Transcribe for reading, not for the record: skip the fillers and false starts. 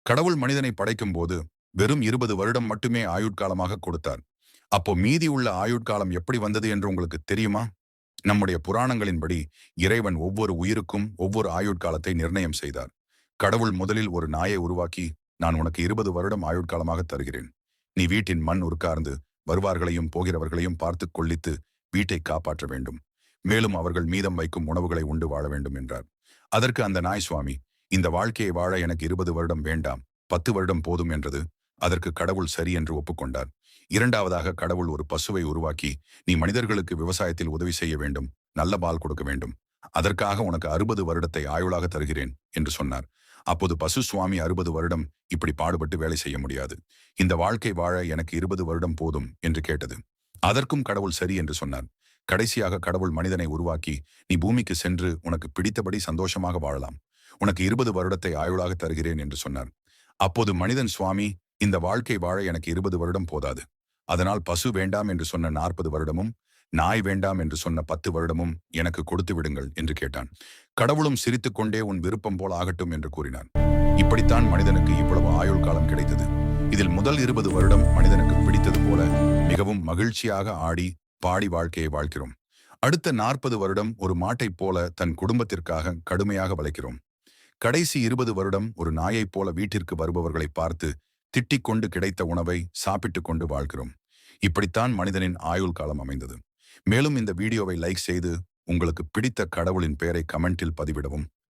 கடவுள் மனிதனை படைக்கும் போது வெறும் 20 வருடம் மட்டுமே ஆயுட்காலமாக கொடுத்தார். அப்போ மீதி உள்ள ஆயுட்காலம் எப்படி வந்தது என்று உங்களுக்கு தெரியுமா? நம்முடைய புராணங்களின்படி இறைவன் ஒவ்வொரு உயிருக்கும் ஒவ்வொரு ஆயுட்காலத்தை நிர்ணயம் செய்தார். கடவுள் முதலில் ஒரு நாயை உருவாக்கி, நான் உனக்கு 20 வருடம் ஆயுட்காலமாக தருகிறேன். நீ வீட்டின் மண் உட்கார்ந்து வருவார்களையும் போகிறவர்களையும் பார்த்து கொள்ளித்து வீட்டை காப்பாற்ற வேண்டும். மேலும் அவர்கள் மீதம் வைக்கும் உணவுகளை உண்டு வாழ வேண்டும் என்றார். அதற்கு அந்த நாய், சுவாமி, இந்த வாழ்க்கையை வாழ எனக்கு 20 வருடம் வேண்டாம், 10 வருடம் போதும் என்றது. அதற்கு கடவுள் சரி என்று ஒப்புக்கொண்டார். இரண்டாவதாக கடவுள் ஒரு பசுவை உருவாக்கி, நீ மனிதர்களுக்கு விவசாயத்தில் உதவி செய்ய வேண்டும், நல்ல பால் கொடுக்க வேண்டும். அதற்காக உனக்கு 60 வருடத்தை ஆயுளாக தருகிறேன் என்று சொன்னார். அப்போது பசு, சுவாமி, 60 வருடம் இப்படி பாடுபட்டு வேலை செய்ய முடியாது. இந்த வாழ்க்கை வாழ எனக்கு 20 வருடம் போதும் என்று கேட்டது. அதற்கும் கடவுள் சரி என்று சொன்னார். கடைசியாக கடவுள் மனிதனை உருவாக்கி, நீ பூமிக்கு சென்று உனக்கு பிடித்தபடி சந்தோஷமாக வாழலாம், உனக்கு 20 வருடத்தை ஆயுளாக தருகிறேன் என்று சொன்னார். அப்போது மனிதன், சுவாமி, இந்த வாழ்க்கை வாழ எனக்கு 20 வருடம் போதாது. அதனால் பசு வேண்டாம் என்று சொன்ன 40 வருடமும், நாய் வேண்டாம் என்று சொன்ன 10 வருடமும் எனக்கு கொடுத்து விடுங்கள் என்று கேட்டான். கடவுளும் சிரித்துக்கொண்டே, உன் விருப்பம் போல் ஆகட்டும் என்று கூறினான். இப்படித்தான் மனிதனுக்கு இவ்வளவு ஆயுள் காலம் கிடைத்தது. இதில் முதல் 20 வருடம் மனிதனுக்கு பிடித்தது போல மிகவும் மகிழ்ச்சியாக ஆடி பாடி வாழ்க்கையை வாழ்கிறோம். அடுத்த 40 வருடம் ஒரு மாட்டைப் போல தன் குடும்பத்திற்காக கடுமையாக வளைக்கிறோம். கடைசி 20 வருடம் ஒரு நாயைப் போல வீட்டிற்கு வருபவர்களை பார்த்து திட்டிக் கொண்டு கிடைத்த உணவை சாப்பிட்டு கொண்டு வாழ்கிறோம். இப்படித்தான் மனிதனின் ஆயுள் காலம் அமைந்தது. மேலும் இந்த வீடியோவை லைக் செய்து உங்களுக்கு பிடித்த கடவுளின் பெயரை கமெண்டில் பதிவிடவும்.